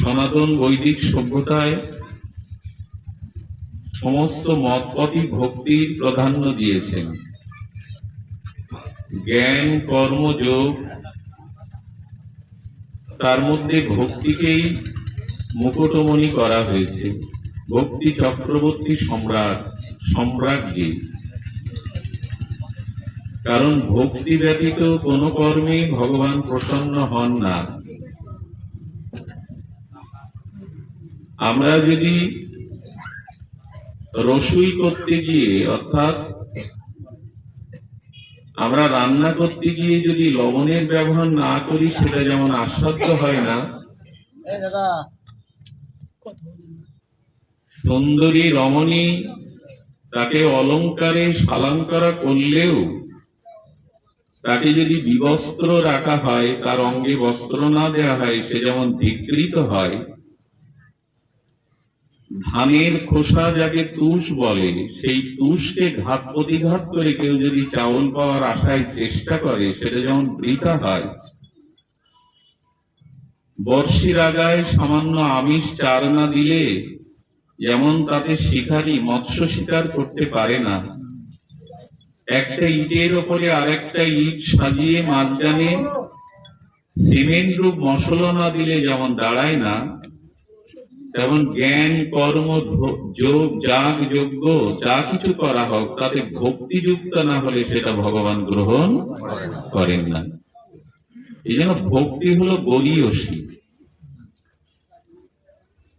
সনাতন বৈদিক সভ্যতায় সমস্ত মতপথই ভক্তির প্রাধান্য দিয়েছেন। জ্ঞান, কর্ম, যোগ, তার মধ্যে ভক্তিকেই মুকুটমণি করা হয়েছে। ভক্তি চক্রবর্তী সম্রাজ্ঞী। কারণ ভক্তি ব্যতীত কোনো কর্মে ভগবান প্রসন্ন হন না। আমরা যদি রসুই করতে গিয়ে, অর্থাৎ আমরা রান্না করতে গিয়ে যদি লবণের ব্যবহার না করি, সেটা যেমন আস্বাদ্য হয় না, সুন্দরী রমণী তাকে অলঙ্কারে শালঙ্কার করলেও তাকে যদি বিবস্ত্র রাখা হয়, তার অঙ্গে বস্ত্র না দেওয়া হয়, সে যেমন ধিক্কৃত হয়। ধানের খোসা যাকে তুষ বলে, সেই তুষকে ঘাত প্রতিঘাত করে কেউ যদি চাউল পাওয়ার আশায় চেষ্টা করে, সেটা যেমন বৃথা হয়। বর্ষির আগায় সামান্য আমিষ চার না দিলে যেমন তাতে শিকারী মৎস্য শিকার করতে পারে না, একটা ইটের ওপরে আরেকটা ইট সাজিয়ে মাঝখানে সিমেন্ট রূপ মশলা না দিলে যেমন দাঁড়ায় না, তেমন জ্ঞান, কর্ম, যোগ, যাগ, যজ্ঞ যা কিছু করা হোক, তাতে ভক্তিযুক্ত না হলে সেটা ভগবান গ্রহণ করেন না। এই জন্য ভক্তি হলো গরীয়সী।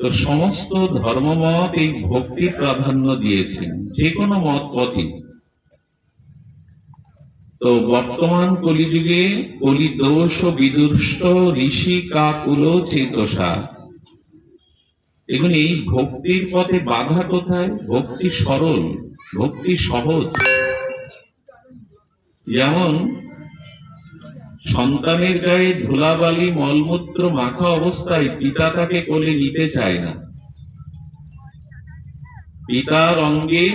তো সমস্ত ধর্মমত এই ভক্তি প্রাধান্য দিয়েছেন, যে কোনো মত পথই। তো বর্তমান কলিযুগে কলিদোষ বিদুষ্ট ঋষি কাকুল চেতসা, এখন এই ভক্তির পথে বাধা কোথায়? ভক্তি সরল, ভক্তি সহজ। যেমন সন্তানের গায়ে ধুলাবালি মলমূত্র মাখা অবস্থায় পিতা তাকে কোলে নিতে চায় না। পিতার অঙ্গে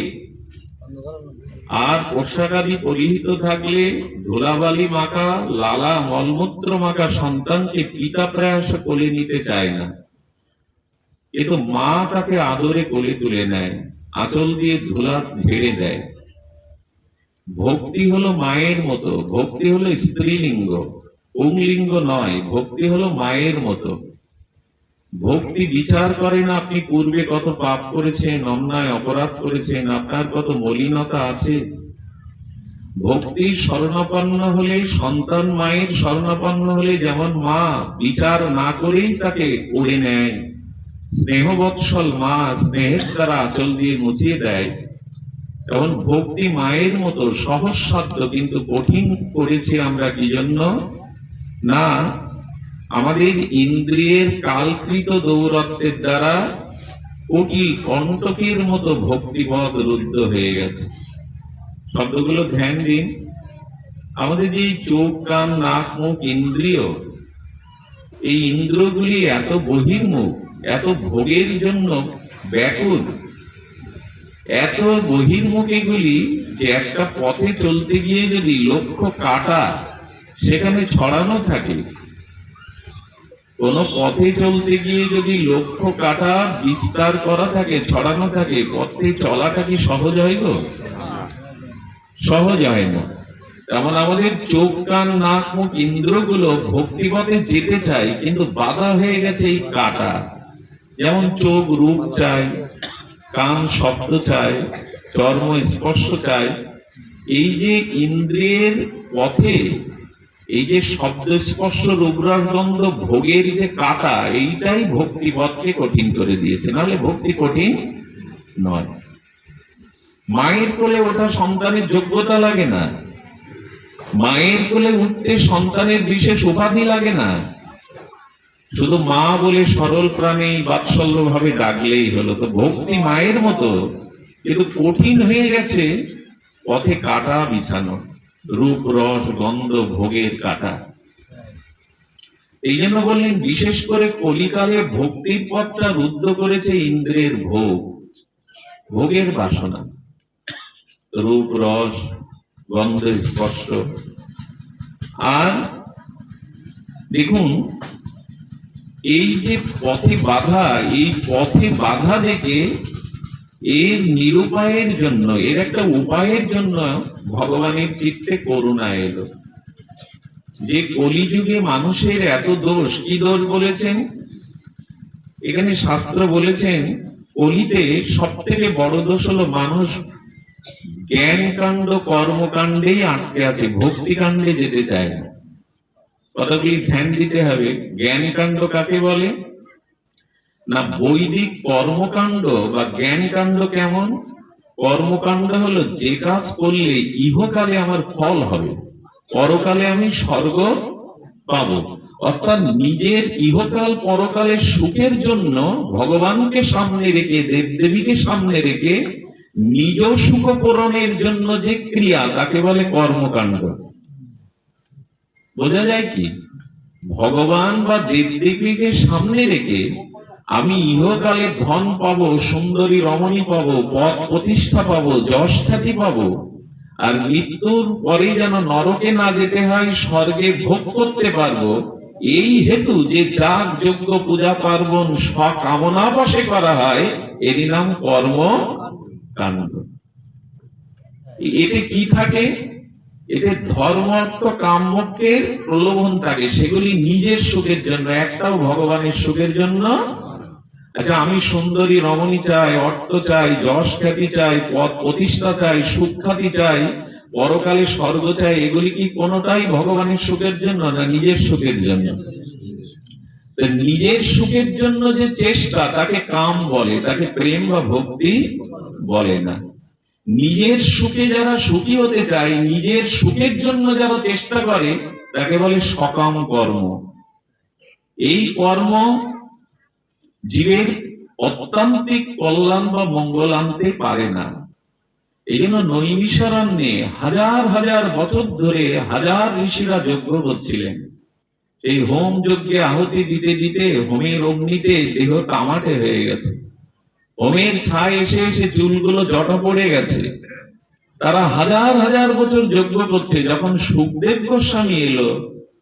আর পোশাকাদি পরিহিত থাকলে ধুলাবালি মাখা, লালা মলমূত্র মাখা সন্তানকে পিতা প্রয়াস কোলে নিতে চায় না। কিন্তু মা তাকে আদরে কোলে তুলে নেয়, আঁচল দিয়ে ধুলা ঝেড়ে দেয়। ভক্তি হলো মায়ের মতো, ভক্তি হলো স্ত্রীলিঙ্গ, পুংলিঙ্গ নয়। ভক্তি হলো মায়ের মতো। ভক্তি বিচার করে না আপনি পূর্বে কত পাপ করেছেন, অন্যায় অপরাধ করেছেন, আপনার কত মলিনতা আছে। ভক্তি শরণাপন্ন হলে, সন্তান মায়ের শরণাপন্ন হলে যেমন মা বিচার না করেই তাকে উড়ে নেয়, স্নেহবৎসল মা স্নেহের দ্বারা আঁচল দিয়ে মুছিয়ে দেয়, তেমন ভক্তি মায়ের মতো সহজসাধ্য, কিন্তু কঠিন করেছি আমরা কি জন্য? না, আমাদের ইন্দ্রিয়ের কালকৃত দৌরত্বের দ্বারা কোটি কণ্টকের মতো ভক্তিপথ রুদ্ধ হয়ে গেছে। শব্দগুলো ধ্যান দিন। আমাদের যে চোখ, কান, নাক, মুখ ইন্দ্রিয়, এই ইন্দ্রিয়গুলি এত বহির্মুখ, এত ভোগের জন্য ব্যাকুল, এত বহির্মুখ এগুলি, যে একটা পথে চলতে গিয়ে যদি লক্ষ্য কাটা সেখানে ছড়ানো থাকে, কোন পথে চলতে গিয়ে যদি লক্ষ্য কাটা বিস্তার করা থাকে, ছড়ানো থাকে, পথে চলাটা কি সহজ হয় গো? সহজ হয় না। তেমন আমাদের চোখ, কান, নাক, মুখ ইন্দ্রগুলো ভক্তিপথে যেতে চায়, কিন্তু বাধা হয়ে গেছে এই কাটা। যেমন চোখ রূপ চায়, কান শব্দ চায়, চর্ম স্পর্শ চায়। এই যে ইন্দ্রিয়ের পথে, এই যে শব্দ স্পর্শ রূপরস গন্ধ ভোগের যে কাটা, এইটাই ভক্তি পথকে কঠিন করে দিয়েছে, নাহলে ভক্তি কঠিন নয়। মায়ের কোলে ওঠা সন্তানের যোগ্যতা লাগে না, মায়ের কোলে উঠতে সন্তানের বিশেষ উপাধি লাগে না, শুধু মা বলে সরল প্রাণে বাৎসল্য ভাবে ডাকলেই হলো। তো ভক্তি মায়ের মতো, কিন্তু কঠিন হয়ে গেছে পথে কাটা বিছানো, রূপ রস গন্ধ ভোগের কাটা। এই জন্য বললেন, বিশেষ করে কলিকালে ভক্তির পথটা রুদ্ধ করেছে ইন্দ্রিয়ের ভোগ, ভোগের বাসনা, রূপ রস গন্ধ স্পর্শ। আর দেখুন, এই যে পথে বাধা, এই পথে বাধা দেখে এর নিরুপায়ের জন্য, এর একটা উপায়ের জন্য ভগবানের চিত্তে করুণা এলো। যে কলিযুগে মানুষের এত দোষ, কি দোষ বলেছেন এখানে শাস্ত্র বলেছেন? কলিতে সব থেকে বড় দোষ হলো মানুষ জ্ঞান কাণ্ড কর্মকাণ্ডেই আটকে আছে, ভক্তি কাণ্ডে যেতে চায় না। কথাগুলি ধ্যান দিতে হবে। জ্ঞান কাণ্ড কাকে বলে না, বৈদিক কর্মকাণ্ড বা জ্ঞান কাণ্ড কেমন? কর্মকাণ্ড হলো যে কাজ করলে ইহকালে আমার ফল হবে, পরকালে আমি স্বর্গ পাবো। অর্থাৎ নিজের ইহকাল পরকালের সুখের জন্য ভগবানকে সামনে রেখে, দেবদেবীকে সামনে রেখে নিজ সুখ পূরণের জন্য যে ক্রিয়া, তাকে বলে কর্মকাণ্ড। বোঝা যায় কি? ভগবান বা দেবদেবীকে সামনে রেখে আমি ইহকালে ধন পাবো, সুন্দরী রমণী পাবো, পদ প্রতিষ্ঠা পাবো, যশ খ্যাতি পাবো, আর মৃত্যুর পরে যেন নরকে না যেতে হয়, স্বর্গে ভোগ করতে পারবো, এই হেতু যে যাগ যজ্ঞ পূজা পার্বণ সকামনা বশে করা হয়, এরই নাম কর্ম কাণ্ড। এতে কি থাকে? এতে ধর্ম অর্থ কাম্যের প্রলোভন থাকে, সেগুলি নিজের সুখের জন্য, একটাও ভগবানের সুখের জন্য। আচ্ছা, আমি সুন্দরী রমণী চাই, অর্থ চাই, যশ খ্যাতি চাই, পদ প্রতিষ্ঠা চাই, সুখ খ্যাতি চাই, পরকালে স্বর্গ চাই, এগুলি কি কোনোটাই ভগবানের সুখের জন্য না নিজের সুখের জন্য? নিজের সুখের জন্য যে চেষ্টা, তাকে কাম বলে, তাকে প্রেম বা ভক্তি বলে না। নিজের সুখে যারা সুখী হতে চায়, নিজের সুখের জন্য যারা চেষ্টা করে, তাকে বলে সকাম কর্ম। এই কর্ম জীবের অত্যান্তিক কল্যাণ বা মঙ্গল আনতে পারে না। এই জন্য নৈমিষারণ্যে হাজার হাজার বছর ধরে হাজার ঋষিরা যজ্ঞ করছিলেন। এই হোম যজ্ঞে আহুতি দিতে দিতে হোমের অগ্নিতে দেহ তামাটে হয়ে গেছে, হোমের ছাই এসে এসে চুলগুলো জটা পড়ে গেছে। তারা হাজার হাজার বছর যজ্ঞ করছে। যখন সুখদেব গোস্বামী এলো,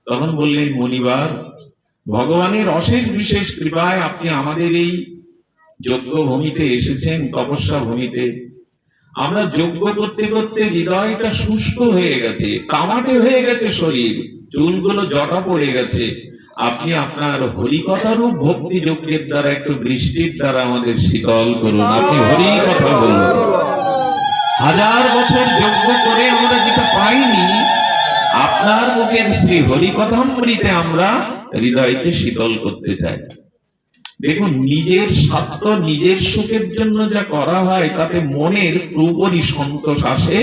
তখন বললেন, মুনিবার, ভগবানের অশেষ বিশেষ কৃপায় আপনি আমাদের এই যজ্ঞ ভূমিতে এসেছেন, তপস্যা ভূমিতে। আমরা যজ্ঞ করতে করতে হৃদয়টা শুষ্ক হয়ে গেছে, তামাটে হয়ে গেছে শরীর, চুলগুলো জটা পড়ে গেছে। আপনি আপনার হরিকথারূপ ভক্তি যজ্ঞের দ্বারা, একটু বৃষ্টির দ্বারা আমাদের শীতল করুন। আপনি হরি কথা বলুন। হাজার বছর যজ্ঞ করে আমরা যেটা পাইনি, আপনার মুখের শ্রী হরিকথামৃতে আমরা হৃদয়কে শীতল করতে চাই। দেখুন, নিজের স্বার্থ, নিজের সুখের জন্য যা করা হয়, তাতে মনের পুরোপুরি সন্তোষ আসে।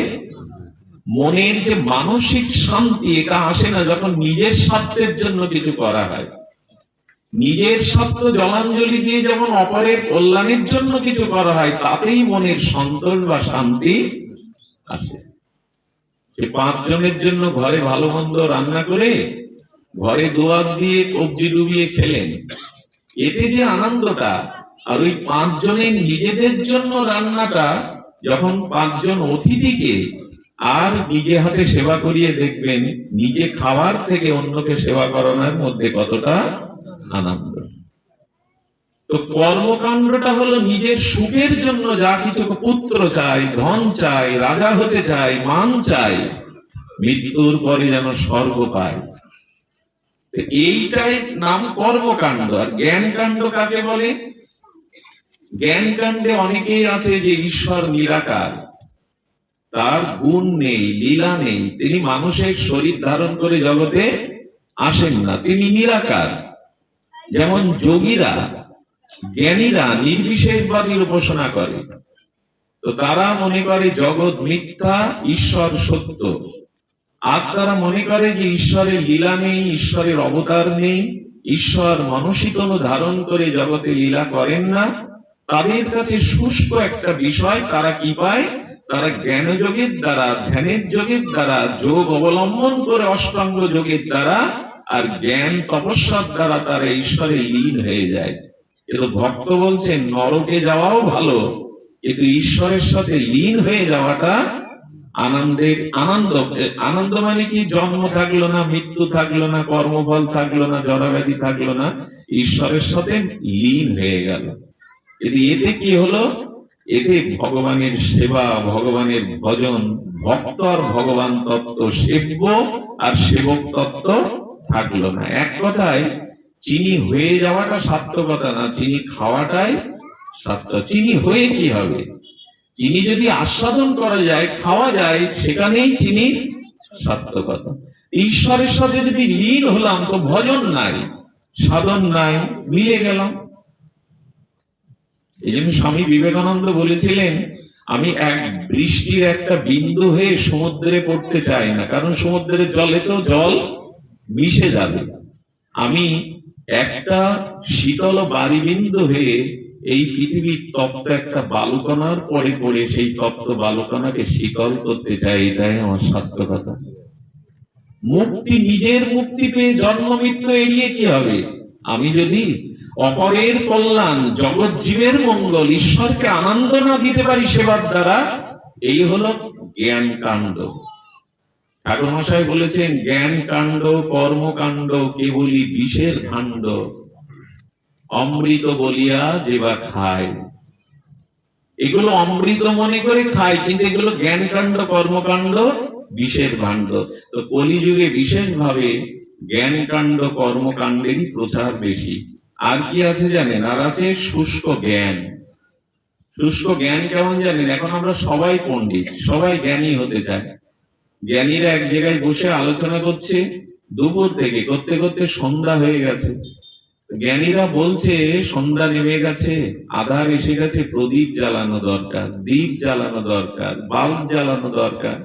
মনের যে মানসিক শান্তি, এটা আসে না যখন নিজের স্বার্থের জন্য কিছু করা হয়। নিজের স্বার্থ জলাঞ্জলি দিয়ে যেমন অপরের কল্যাণের জন্য কিছু করা হয়, তাতেই মনের সন্তোষ বা শান্তি আসে। সে 5 জনের জন্য ঘরে ভালো মন্দ রান্না করে ঘরে দুয়ার দিয়ে কবজি ডুবিয়ে খেলেন, এতে যে আনন্দটা, আর ওই 5 জনের নিজেদের জন্য রান্নাটা, যখন 5 জন অতিথিকে আর নিজে হাতে সেবা করিয়ে দেখবেন, নিজে খাওয়ার থেকে অন্যকে সেবা করানোর মধ্যে কতটা আনন্দ। তো কর্মকাণ্ডটা হলো নিজের সুখের জন্য যা কিছু, পুত্র চাই, ধন চাই, রাজা হতে চাই, মান চাই, মৃত্যুর পরে যেন স্বর্গ পায়, এইটাই নাম কর্মকাণ্ড। আর জ্ঞান কাণ্ড কাকে বলে? জ্ঞান কাণ্ডে অনেকেই আছে যে ঈশ্বর নিরাকার, তার গুণ নেই, লীলা নেই, তিনি মানুষের শরীর ধারণ করে জগতে আসেন না, তিনি নিরাকার। যেমন যোগীরা, জ্ঞানীরা নির্বিশেষবাদীর উপাসনা করে, তো তারা মনে করে জগৎ মিথ্যা, ঈশ্বর সত্য। আর তারা মনে করে যে ঈশ্বরের লীলা নেই, ঈশ্বরের অবতার নেই, ঈশ্বর মনুষ্যতনু ধারণ করে জগতে লীলা করেন না। তাদের কাছে শুষ্ক একটা বিষয়। তারা কি পায়? তারা জ্ঞান যোগের দ্বারা, ধ্যানের যোগের দ্বারা, যোগ অবলম্বন করে অষ্টাঙ্গ যোগের দ্বারা আর জ্ঞান তপস্যার দ্বারা তারা ঈশ্বরে লীন হয়ে যায়। কিন্তু ভক্ত বলছেন, নরকে যাওয়াও ভালো, কিন্তু ঈশ্বরের সাথে লীন হয়ে যাওয়াটা আনন্দের। আনন্দ মানে কি? জন্ম থাকলো না, মৃত্যু থাকলো না, কর্মফল থাকলো না, জড়াব্যাধি থাকলো না, ঈশ্বরের সাথে লীন হয়ে গেল। এতে কি হলো? এতে ভগবানের সেবা, ভগবানের ভজন, ভক্ত আর ভগবান তত্ত্ব, সেব্য আর সেবক তত্ত্ব থাকলো না। এক কথায় চিনি হয়ে যাওয়াটা সার্থকতা না, চিনি খাওয়াটাই সার্থক। চিনি হয়ে কি হবে? চিনি যদি আস্বাদন করা যায়, খাওয়া যায়, সেখানেই চিনি সার্থকতা। ঈশ্বরের সাথে যদি লীন হলাম তো ভজন নাই, সাধন নাই, মিলে গেলাম। এই জন্য স্বামী বিবেকানন্দ বলেছিলেন, আমি বৃষ্টির একটা বিন্দু হয়ে সমুদ্রে পড়তে চাই না, কারণ সমুদ্রের জলে তো জল মিশে যাবে। আমি একটা শীতল বারি বিন্দু হয়ে এই পৃথিবীর তপ্ত একটা বালুকণার পরে পড়ে সেই তপ্ত বালুকণাকে শীতল করতে চাই, এটাই আমার সার্থকতা। মুক্তি, নিজের মুক্তি পেয়ে জন্ম মৃত্যু এড়িয়ে কি হবে? আমি যদি অপরের কল্যাণ, জগৎ জীবের মঙ্গল, ঈশ্বরকে আনন্দ না দিতে পারি সেবার দ্বারা, এই হলো জ্ঞান কাণ্ড। ঠাকুর মশাই বলেছেন, জ্ঞান কাণ্ড কর্মকাণ্ড কেবলই বিষের ভাণ্ড, অমৃত বলিয়া যে বা খায়। এগুলো অমৃত মনে করে খায়, কিন্তু এগুলো জ্ঞান কাণ্ড কর্মকাণ্ড বিষের ভাণ্ড। তো কলিযুগে বিশেষ ভাবে জ্ঞান কাণ্ড কর্মকাণ্ডেরই প্রচার বেশি। আর কি আছে জানেন? আর আছে শুষ্ক জ্ঞান। শুষ্ক জ্ঞান কেমন জানেন? এখন আমরা সবাই পণ্ডিত, সবাই জ্ঞানী হতে চায়। জ্ঞানীরা এক জায়গায় বসে আলোচনা করছে, দুপুর থেকে করতে করতে সন্ধ্যা হয়ে গেছে। জ্ঞানীরা বলছে সন্ধ্যা নেমে গেছে, আধার এসে গেছে, প্রদীপ জ্বালানো দরকার, দীপ জ্বালানো দরকার, বাল্ব জ্বালানো দরকার।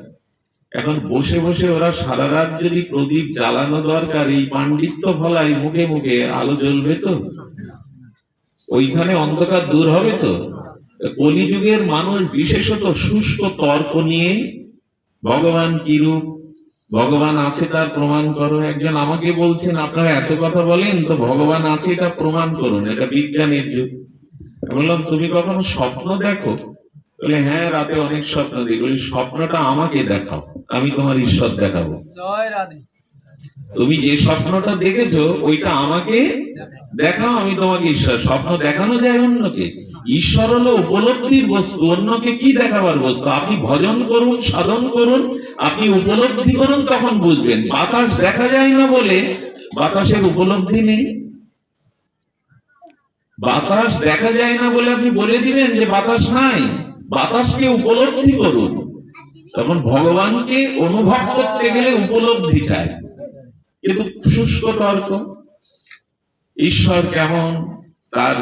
এখন বসে বসে ওরা সারা রাত যদি প্রদীপ জ্বালানো দরকার এই পাণ্ডিত্য ফলায়, মুখে মুখে আলো জ্বলবে তো? ওইখানে অন্ধকার দূর হবে তো? কলিযুগের মানুষ বিশেষত শুষ্ক তর্ক নিয়ে, ভগবান কি রূপ, ভগবান আছে তার প্রমাণ করো। একজন আমাকে বলছেন, আপনারা এত কথা বলেন তো ভগবান আছে এটা প্রমাণ করুন, এটা বিজ্ঞানের যুগ। বললাম, তুমি কখনো স্বপ্ন দেখো? বলে হ্যাঁ, রাতে অনেক স্বপ্ন দেখি। বলি, স্বপ্নটা আমাকে দেখাও, আমি তোমার ঈশ্বর দেখাবো। তুমি যে স্বপ্নটা দেখেছো ওইটা আমাকে দেখাও, আমি তোমাকে ঈশ্বর। স্বপ্ন দেখানো যায় অন্যকে? ঈশ্বর হলো উপলব্ধির বস্তু, অন্যকে কি দেখাবার বস্তু? আপনি ভজন করুন, সাধন করুন, আপনি উপলব্ধি করুন, তখন বুঝবেন। বাতাস দেখা যায় না বলে বাতাসের উপলব্ধি নেই। বাতাস দেখা যায় না বলে আপনি বলে দিবেন যে বাতাস নাই। বাতাসকে উপলব্ধি করুন। তখন ভগবানকে অনুভব করতে গেলে উপলব্ধি চাই। কিন্তু শুষ্ক তর্ক, ঈশ্বর কেমন, তার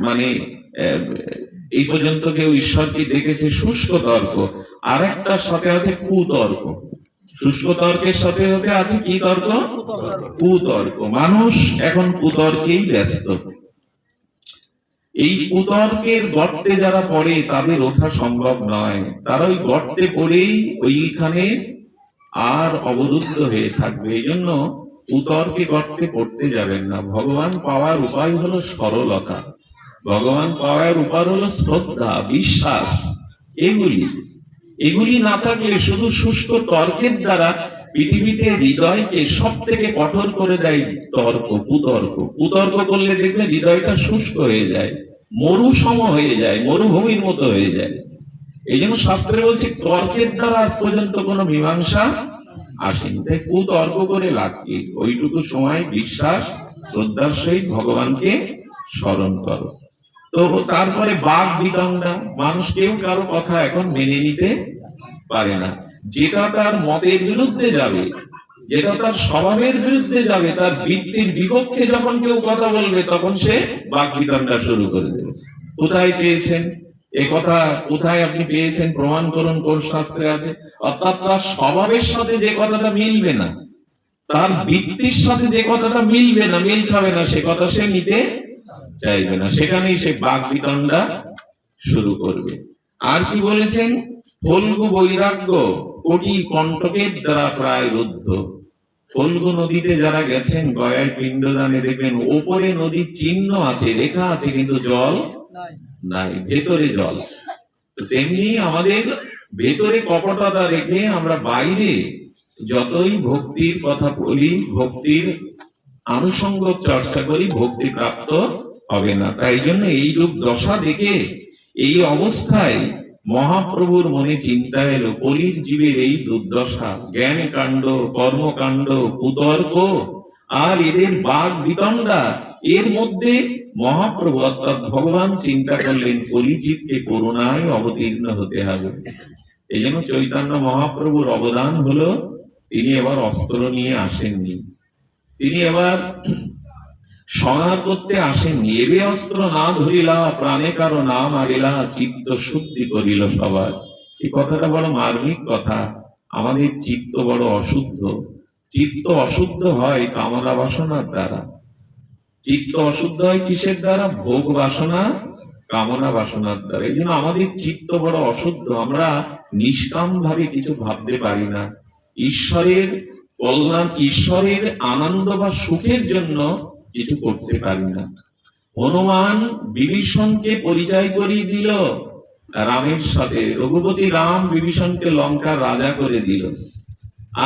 মানে এই পর্যন্ত কেউ ঈশ্বরকে দেখেছে? শুষ্ক তর্ক। আর একটার সাথে আছে কুতর্ক। শুষ্ক তর্কের সাথে সাথে আছে কি তর্ক? কুতর্ক। মানুষ এখন কুতর্কেই ব্যস্ত। এই কুতর্কের গর্তে যারা পড়ে তাদের ওঠা সম্ভব নয়। তারা ওই গর্তে পড়েই ওইখানে আর অবরুদ্ধ হয়ে থাকবে। এই জন্য কুতর্কে গর্তে পড়তে যাবেন না। ভগবান পাওয়ার উপায় হলো সরলতা, ভগবান পাওয়ার উপায় হলো শ্রদ্ধা, বিশ্বাস। এগুলি না থাকলে শুধু শুষ্ক তর্কের দ্বারা পৃথিবীতে হৃদয়কে সব থেকে কঠোর করে দেয় তর্ক, কুতর্ক। কুতর্ক করলে দেখবে হৃদয়টা শুষ্ক হয়ে যায়, মরুসম হয়ে যায়, মরুভূমির মতো হয়ে যায়। এই জন্য শাস্ত্রে বলছে তর্কের দ্বারা আজ পর্যন্ত কোনো মীমাংসা আসেনি। তাই কুতর্ক করে লাভ কি? ওইটুকু সময় বিশ্বাস, শ্রদ্ধার সহিত ভগবানকে স্মরণ করো। তো তারপরে বাক বিতণ্ডা। মানুষ কেউ কারো কথা এখন মেনে নিতে পারে না। যেটা তার মতের বিরুদ্ধে যাবে, যেটা তার স্বভাবের বিরুদ্ধে যাবে, তার বৃত্তির বিপক্ষে যখন কেউ কথা বলবে তখন সে বাক বিতণ্ডা শুরু করে দেবে। কোথায় পেয়েছেন এ কথা? কোথায় আপনি পেয়েছেন? প্রমাণ করুন, কোন শাস্ত্রে আছে? অর্থাৎ তার স্বভাবের সাথে যে কথাটা মিলবে না, তার বৃত্তির সাথে যে কথাটা মিলবে না, মিল খাবে না, সে কথা সে নিতে চাইবে না। সেখানেই সে বাক বিতণ্ডা শুরু করবে। আর কি বলেছেন? ফল্গু বৈরাগ্য কোটি কণ্টকের দ্বারা প্রায় রুদ্ধ। ফল্গু নদীতে যারা গেছেন গয়ায় পিণ্ডদানে, দেখবেন ওপরে নদীর চিহ্ন আছে, লেখা আছে, কিন্তু জল নাই, ভেতরে জল। তেমনি আমাদের ভেতরে কপটতা রেখে আমরা বাইরে যতই ভক্তির কথা বলি, ভক্তির আনুষঙ্গ চর্চা করি ভক্তি প্রাপ্ত হবে না। তাই জন্য এই রূপ দশা দেখে এই অবস্থায় মহাপ্রভুর মনে চিন্তা এলো, কলির জীবের এই দুর্দশা, জ্ঞান কাণ্ড, কর্মকাণ্ড, কুতর্ক আর এদের বাগ বিতণ্ডা, এর মধ্যে মহাপ্রভু অর্থাৎ ভগবান চিন্তা করলেন কলিজীবকে করুণায় অবতীর্ণ হতে হবে। এই জন্য চৈতন্য মহাপ্রভুর অবদান হলো তিনি এবার অস্ত্র নিয়ে আসেননি, তিনি এবার সংহার করতে আসেননি। এবে অস্ত্র না ধরিলা, প্রাণে কারো না মারিলা, চিত্ত শুদ্ধি করিল সবার। এই কথাটা বড় মার্মিক কথা। আমাদের চিত্ত বড় অশুদ্ধ। চিত্ত অশুদ্ধ হয় কামনা বাসনার দ্বারা। চিত্ত অশুদ্ধ হয় কিসের দ্বারা? ভোগ বাসনা, কামনা বাসনার দ্বারা। এই জন্য আমাদের চিত্ত বড় অশুদ্ধ। আমরা নিষ্কাম ভাবে কিছু ভাবতে পারি না। ঈশ্বরের কল্যাণ, ঈশ্বরের আনন্দ বা সুখের জন্য কিছু করতে পারি না। হনুমান বিভীষণকে পরিচয় করিয়ে দিল রামের সাথে। রঘুপতি রাম বিভীষণকে লঙ্কার রাজা করে দিল।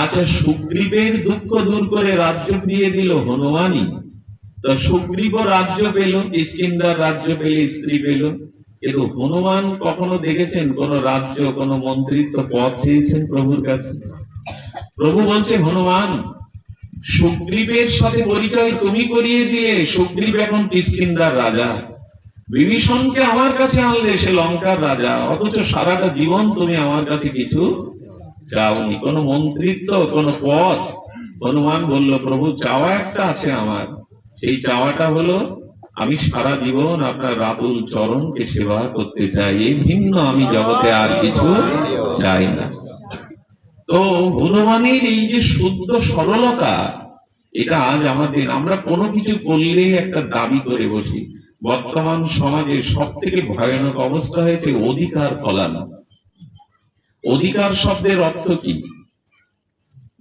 আচ্ছা, সুগ্রীবের দুঃখ দূর করে রাজ্য ফিরিয়ে দিল হনুমানই। তো সুগ্রীব রাজ্য পেল, কিষ্কিন্ধার রাজ্য পেল, স্ত্রী পেল। কিন্তু হনুমান কখনো দেখেছেন কোন রাজ্য, কোন মন্ত্রিত্ব পদ চেয়েছেন প্রভুর কাছে? প্রভু বলছে, হনুমান সুগ্রীবের সাথে পরিচয় তুমি করিয়ে দিলে, সুগ্রীব এখন কিষ্কিন্ধার রাজা। বিভীষণকে আমার কাছে আনলে, সে লঙ্কার রাজা। অথচ সারাটা জীবন তুমি আমার কাছে কিছু চাওনি, কোন মন্ত্রিত্ব, কোন পদ। হনুমান বলল, প্রভু চাওয়া একটা আছে আমার। সেই চাওয়াটা হলো আমি সারা জীবন আপনার রাতুল চরণকে সেবা করতে চাই। এই ভিন্ন আমি জগতে আর কিছু চাই না। তো হনুমানের এই যে শুদ্ধ সরলতা, এটা আজ আমাদের, আমরা কোনো কিছু করলে একটা দাবি করে বসি। বর্তমান সমাজে সব থেকে ভয়ানক অবস্থা হয়েছে অধিকার ফলানো। অধিকার শব্দের অর্থ কি?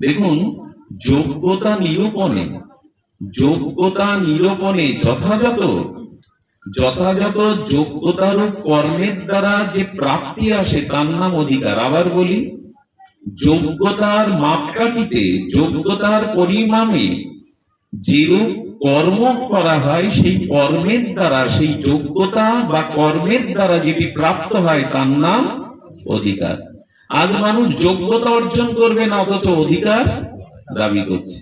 দেখুন, যোগ্যতা নিরূপণে, যোগ্যতা নিরূপণে যথাযথ যোগ্যতার কর্মের দ্বারা যে প্রাপ্তি আসে তার নাম অধিকার। আবার বলি, যোগ্যতার মাপকাঠিতে, যোগ্যতার পরিমাণে যেরূপ কর্ম করা হয়, সেই কর্মের দ্বারা, সেই যোগ্যতা বা কর্মের দ্বারা যেটি প্রাপ্ত হয় তার নাম অধিকার। আজ মানুষ যোগ্যতা অর্জন করবে না, অথচ অধিকার দাবি করছে।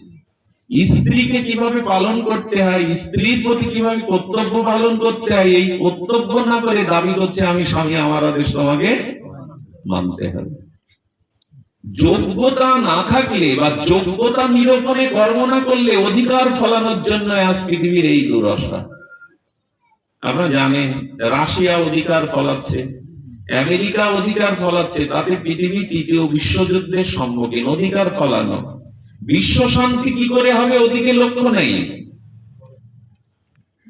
স্ত্রীকে কিভাবে পালন করতে হয়, স্ত্রীর প্রতি কিভাবে কর্তব্য পালন করতে হয়, এই কর্তব্য না করে দাবি করছে আমি স্বামী, আমার আদেশ তোমাকে মানতে হবে। যোগ্যতা না থাকলে বা যোগ্যতা নিরূপণে কর্ম না করলে অধিকার ফলানোর জন্য আজ পৃথিবীর এই দুরদশা। আপনারা জানেন, রাশিয়া অধিকার ফলাচ্ছে, আমেরিকা অধিকার ফলাচ্ছে, তাতে পৃথিবী তৃতীয় বিশ্বযুদ্ধের সম্মুখীন। অধিকার ফলানো। বিশ্ব শান্তি কি করে হবে? ওদিকে লক্ষ্য নেই।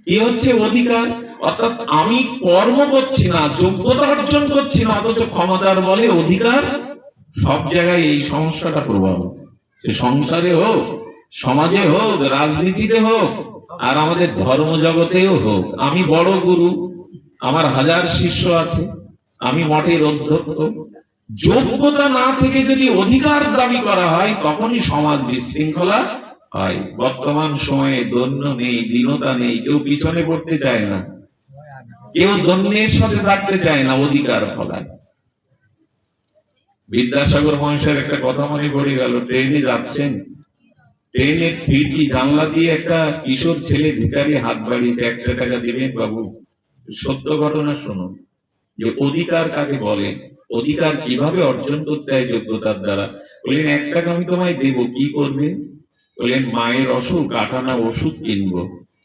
কি হচ্ছে? অধিকার। অর্থাৎ আমি কর্ম করছি না, যোগ্যতা অর্জন করছি না, অথচ ক্ষমতার বলে অধিকার। সব জায়গায় এই সমস্যাটা প্রভাব, সে সংসারে হোক, সমাজে হোক, রাজনীতিতে হোক, আর আমাদের ধর্ম জগতেও হোক। আমি বড় গুরু, আমার 1000 শিষ্য আছে, আমি মঠের অধ্যক্ষ। যোগ্যতা না থেকে যদি অধিকার দাবি করা হয়, তখনই সমাজ বিশৃঙ্খলা হয়। বর্তমান সময়ে দৈন্য নেই, দীনতা নেই, কেউ পিছনে পড়তে চায় না, কেউ দৈন্যের সাথে থাকতে চায় না, অধিকার ফলায়। বিদ্যাসাগর মহাশয়ের একটা কথা মনে পড়ে গেল। ট্রেনে যাচ্ছেন, ট্রেনের খিড়কি জানলা দিয়ে একটা কিশোর ছেলে ভিখারি হাত বাড়িয়েছে, 1 টাকা দিবেন বাবু? সত্য ঘটনা শুনুন, যে অধিকার কাকে বলে, অধিকার কিভাবে অর্জন করতে হয় যোগ্যতার দ্বারা। বললেন, 1 টাকা আমি তোমায় দেব, কি করবে? বললেন, মায়ের অসুখ, 8 আনা ওষুধ কিনবো,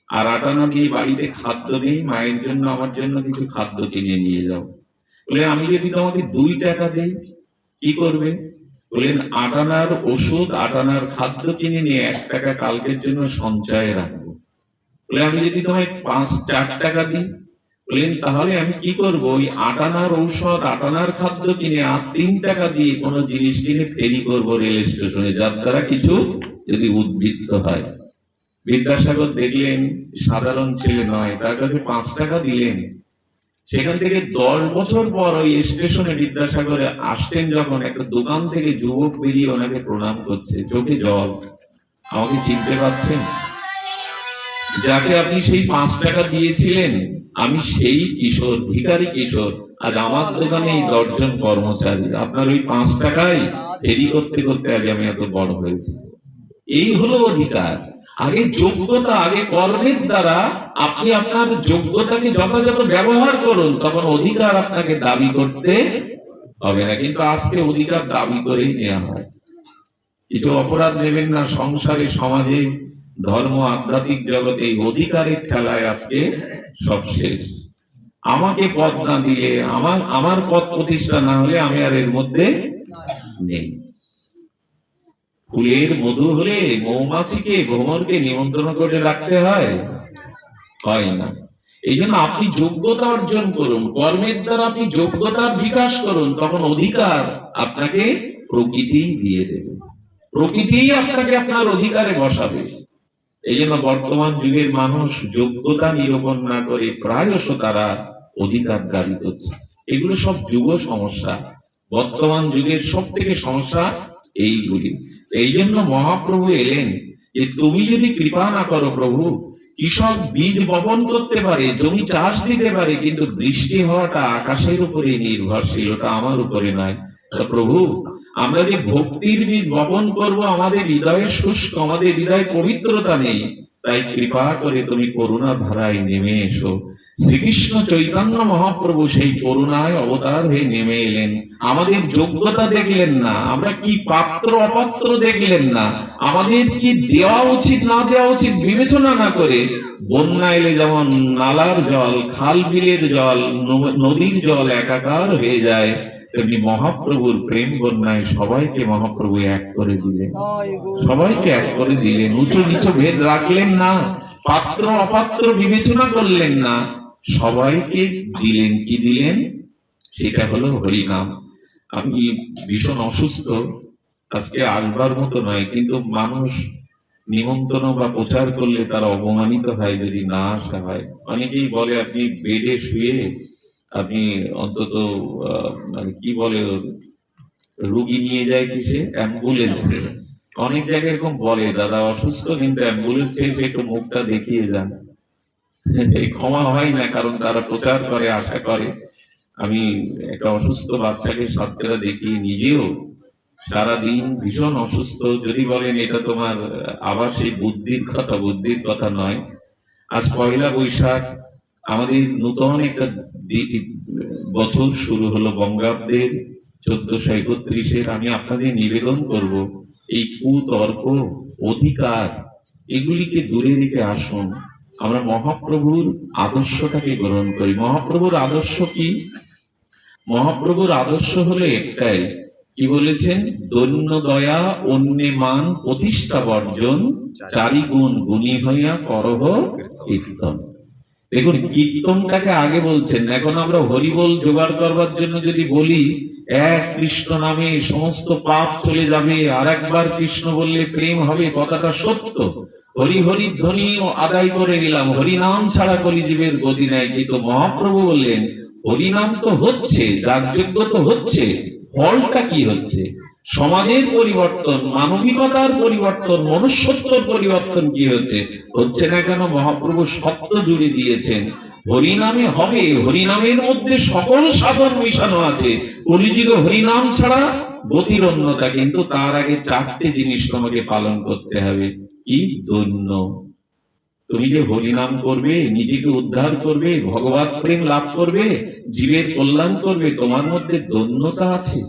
আর 8 আনা দিয়ে বাড়িতে খাদ্য নেই, মায়ের জন্য আমার জন্য কিছু খাদ্য কিনে নিয়ে যাও। বললেন, আমি যদি তোমাকে 2 টাকা দেই, কি করবে? বললেন, 8 আনার ওষুধ, 8 আনার খাদ্য কিনে নিয়ে 1 টাকা কালকের জন্য সঞ্চয়ে রাখবো। বলে, আমি যদি তোমায় 4 টাকা দিই? বললেন, তাহলে আমি কি করবো? ওই 8 আনার ঔষধ, 8 আনার খাদ্য কিনে আর 3 টাকা দিয়ে কোনো জিনিস কিনে ফেরি করবো রেল স্টেশনে, যার দ্বারা কিছু যদি উদ্বৃত্ত হয়। বিদ্যাসাগর দেখলেন সাধারণ ছেলে নয়, তার কাছে 5 টাকা দিলেন। সেখান থেকে 10 বছর পর ওই স্টেশনে বিদ্যাসাগরে আসতেন যখন, একটা দোকান থেকে যুবক বেরিয়ে ওনাকে প্রণাম করছে, চোখে জল। আমাকে চিনতে পারছেন? যাকে আপনি সেই 5 টাকা দিয়েছিলেন, আমি সেই কিশোর, ভিখারি কিশোর, আজ আমার দোকানে এই 10 জন কর্মচারী, আপনার ওই 5 টাকায় ফেরি করতে করতে আজ আমি এত বড় হয়েছি। এই হলো অধিকার। আগে যোগ্যতা, আগে কর্মের দ্বারা আপনি আপনার যোগ্যতাকে যথাযথ ব্যবহার করুন, তখন অধিকার আপনাকে দাবি করতে হবে না। কিন্তু আজকে অধিকার দাবি করেই নেওয়া হয়। কিছু অপরাধ নেবেন না, সংসারে, সমাজে, ধর্ম, আধ্যাত্মিক জগতে এই অধিকারের ঠেলায় আজকে সব শেষ। আমাকে পদ না দিলে, আমার পদ প্রতিষ্ঠা না হলে আমি আর এর মধ্যে নেই। ফুলের মধু হলে মৌমাছিকে, ভ্রমরকে নিমন্ত্রণ করে রাখতে হয়? হয় না। এই জন্য আপনি যোগ্যতা অর্জন করুন, কর্মের দ্বারা আপনি যোগ্যতার বিকাশ করুন, তখন অধিকার আপনাকে প্রকৃতি দিয়ে দেবে, প্রকৃতি আপনাকে আপনার অধিকারে বসাবে। এই জন্য বর্তমান যুগের মানুষ যোগ্যতা নিরূপণ না করে প্রায়শ তারা অধিকার দাবি করছে। এগুলো সব যুগ সমস্যা, বর্তমান যুগের সব থেকে সমস্যা এইগুলি। এই জন্য মহাপ্রভু এলেন যে তুমি যদি কৃপা না করো প্রভু, কৃষক বীজ বপন করতে পারে, জমি চাষ দিতে পারে, কিন্তু বৃষ্টি হওয়াটা আকাশের উপরে নির্ভরশীল, ওটা আমার উপরে নয়। প্রভু, আমরা যে ভক্তির বীজ বপন করব, আমাদের হৃদয়ে শুষ্ক, আমাদের হৃদয়ে পবিত্রতা নেই, তাই কৃপা করে তুমি করুণা ধারায় নেমে এসো। শ্রীকৃষ্ণ চৈতন্য মহাপ্রভু সেই করুণায় অবতার হয়ে নেমে এলেন। আমাদের যোগ্যতা দেখলেন না, আমরা কি পাত্র অপাত্র দেখলেন না, আমাদের কি দেওয়া উচিত না দেওয়া উচিত বিবেচনা না করে, বন্যা এলে যেমন নালার জল, খাল বিলের জল, নদীর জল একাকার হয়ে যায়, তেমনি মহাপ্রভুর প্রেম বন্যায় সবাইকে মহাপ্রভু এক করে দিলেন, সবাইকে এক করে দিলেন। উঁচু নিচু ভেদ রাখলেন না, পাত্র অপাত্র বিবেচনা করলেন না, সবাইকে দিলেন। কি দিলেন? সেটা হলো হরিনাম। আমি ভীষণ অসুস্থ, আজকে আসবার মতো নয়, কিন্তু মানুষ নিমন্ত্রণ বা প্রচার করলে তারা অপমানিত হয় যদি না আসা হয়। অনেকেই বলে আপনি বেডে শুয়ে আপনি অন্তত মানে কি বলে, রুগী নিয়ে যায় কিসে, অ্যাম্বুলেন্সে। অনেক জায়গায় এরকম বলে, দাদা অসুস্থ কিন্তু অ্যাম্বুলেন্সে এসে একটু মুখটা দেখিয়ে যান। এই ক্ষমা হয় না, কারণ তারা প্রচার করে, আশা করে। আমি একটা অসুস্থ বাচ্চাকে সাতটা দেখি, নিজেও সারাদিন ভীষণ অসুস্থ। যদি বলেন এটা তোমার আবার সেই বুদ্ধির কথা নয়। আজ পয়লা বৈশাখ, আমাদের নতুন একটা বছর শুরু হলো বঙ্গাব্দের 1431-এর। আমি আপনাদের নিবেদন করব, এই কুতর্ক, অধিকার, এগুলিকে দূরে রেখে আসুন, আমরা মহাপ্রভুর আদর্শটাকে গ্রহণ করি। মহাপ্রভুর আদর্শ কি? মহাপ্রভুর আদর্শ হলো একটাই, কি বলেছেন? দৈন্য দয়া, অন্যে মান, প্রতিষ্ঠা বর্জন, চারি গুণ গুণী হইয়া করহ কীর্তন। দেখুন, কীর্তনটাকে আগে বলছেন। এখন আমরা হরিবোল জোগাড় করবার জন্য যদি বলি এক কৃষ্ণ নামে সমস্ত পাপ চলে যাবে, আর একবার কৃষ্ণ বললে প্রেম হবে, কথাটা সত্য। হরি হরি ধ্বনি আদায় করে নিলাম, হরিনাম ছাড়া কলিজীবের গতি নাই। কিন্তু মহাপ্রভু বললেন হরিনাম তো হচ্ছে, যাগযজ্ঞ তো হচ্ছে, ফলটা কি হচ্ছে? সমাজের পরিবর্তন, মানবিকতার পরিবর্তন, মনুষ্যত্বের পরিবর্তন কি হচ্ছে? হচ্ছে না কেন? মহাপ্রভু সত্য জুড়ে দিয়েছেন, হরিনামে হবে। হরিনামের মধ্যে সকল সাধন মিশানো আছে। কলিযুগে হরিনাম ছাড়া গতির অন্যতা। কিন্তু তার আগে 4টে জিনিস তোমাকে পালন করতে হবে। কি? দৈন্য। তুমি যে হরিনাম করবে, নিজেকে উদ্ধার করবে, ভগবত প্রেম লাভ করবে, জীবের কল্যাণ করবে, তোমার মধ্যে দৈন্যতা আছে।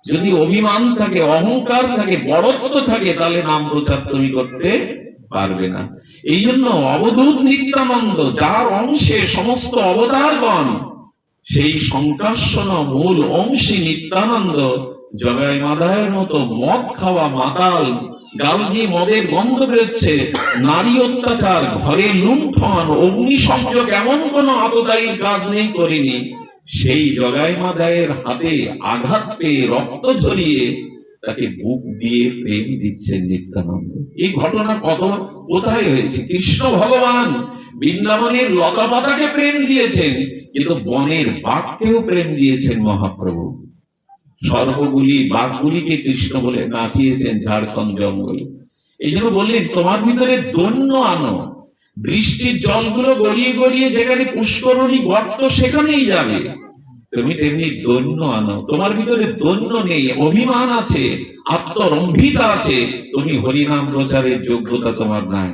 যদি অভিমান থাকে, অহংকার থাকে, বড়ত্ব থাকে, তাহলে নাম প্রচার তুমি করতে পারবে না। এই জন্য অবধূত নিত্যানন্দ, যার অংশে সমস্ত অবতারগণ, সেই সংকার্ষণ মূল অংশী নিত্যানন্দ জগাই মাদায়ের মতো মদ খাওয়া মাতাল, গাল দিয়ে মদের গন্ধ বেরোচ্ছে, নারী অত্যাচার, ঘরে লুণ্ঠন, অগ্নিসংযোগ, এমন কোন আততায়ীর কাজ নেই করেনি। সেই জগাই মাদায়ের হাতে আঘাত পেয়ে রক্ত ঝরিয়ে তাকে বুক দিয়ে প্রেম দিচ্ছেন নিত্যানন্দ। এই ঘটনা কোথায় হয়েছে? কৃষ্ণ ভগবান বৃন্দাবনের লতা পাতাকে প্রেম দিয়েছেন, কিন্তু বনের বাঘকেও প্রেম দিয়েছেন মহাপ্রভু। সর্বগুলি বাঘগুলিকে কৃষ্ণ বলে নাচিয়েছেন ঝাড়খণ্ড জঙ্গলে। এই জন্য বললেন তোমার ভিতরে দৈন্য আনো, বৃষ্টির জলগুলো গড়িয়ে গড়িয়ে যেখানে পুষ্করণী গর্ত সেখানেই যাবে। তুমি তেমনি দৈন্য আনো, তোমার ভিতরে দৈন্য নেই, অভিমান আছে, আত্মরম্ভিতা আছে, তুমি হরিনাম প্রচারের যোগ্যতা তোমার নাই,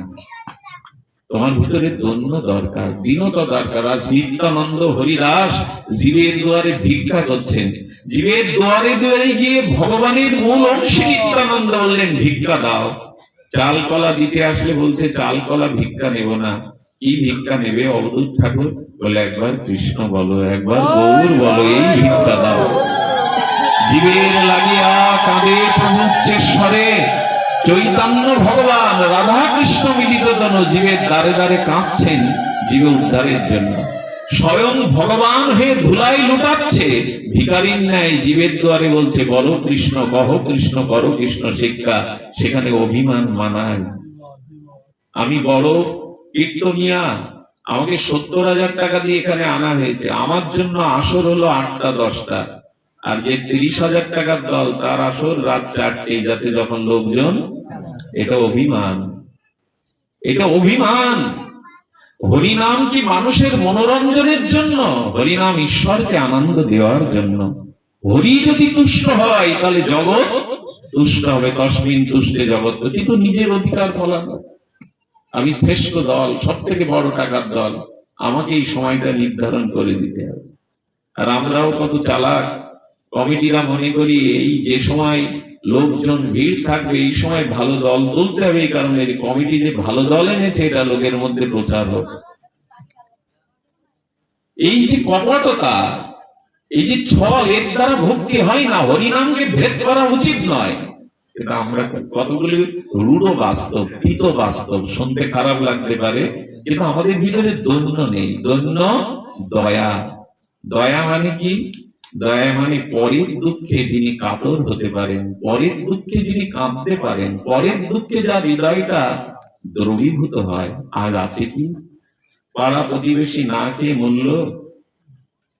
তোমার ভিতরে দৈন্য দরকার, দীনতা দরকার। আজ নিত্যানন্দ হরিদাস জীবের দুয়ারে ভিক্ষা করছেন, জীবের দুয়ারে দুয়ারে গিয়ে ভগবানের মূল অংশে নিত্যানন্দ বললেন ভিক্ষা দাও। চাল কলা দিতে আসলে বলছে চাল কলা ভিক্ষা নেব না। কি ভিক্ষা নেবে? অবধূত ঠাকুর বলে একবার কৃষ্ণ বলো, একবার গৌর বলো, এই ভিক্ষা দাও। জীবের লাগিয়া কাঁদে প্রভুচ্চেশ্বরে চৈতন্য ভগবান রাধা কৃষ্ণ মিলিত জন জীবের দ্বারে দ্বারে কাঁদছেন জীব উদ্ধারের জন্য। স্বয়ং ভগবান হয়ে ধুলাই লুটাচ্ছে, ভিখারীর ন্যায় জীবের দুয়ারে বলছে বলো কৃষ্ণ, কহ কৃষ্ণ, করো কৃষ্ণ শিক্ষা। সেখানে অভিমান মানায়। আমি বড় কীর্তনিয়া, আমাকে 70,000 টাকা দিয়ে এখানে আনা হয়েছে, আমার জন্য আসর হলো 8টা 10টা, আর যে 30,000 টাকার দল তার আসর রাত 4টে, যাতে যখন লোকজন। এটা অভিমান, এটা অভিমান। হরিনাম কি মানুষের মনোরঞ্জনের জন্য? হরিনাম ঈশ্বরকে আনন্দ দেওয়ার জন্য। হরি যদি তুষ্ট হয় তাহলে জগৎ তুষ্ট হবে। তসমিন তুষ্টে জগৎ। কিন্তু নিজের অধিকার বলা, আমি শ্রেষ্ঠ দল, সব থেকে বড় টাকার দল, আমাকে এই সময়টা নির্ধারণ করে দিতে হবে। আর আমরাও কত চালাক, কমিটিরা মনে করি এই যে সময় লোকজন ভিড় থাকবে এই সময় ভালো দল তুলতে হবে, এই কারণে কমিটি যে ভালো দল এনেছে এটা লোকের মধ্যে প্রচার হোক। এই যে কপটতা, এই যে ছল, এর দ্বারা ভক্তি হয় না। হরিনামকে ভেদ করা উচিত নয়। এটা আমরা কতগুলি রূঢ় বাস্তব, তিত বাস্তব, শুনতে খারাপ লাগতে পারে, কিন্তু আমাদের ভিতরে দৈন্য নেই। দৈন্য দয়া। দয়া মানে কি? দয়া মানে পরের দুঃখে যিনি কাতর হতে পারেন, পরের দুঃখে যিনি কাঁদতে পারেন, পরের দুঃখে যার হৃদয়টা দ্রবীভূত হয়। আজ আছে কি? পাড়া প্রতিবেশী না খেয়ে মূল্য,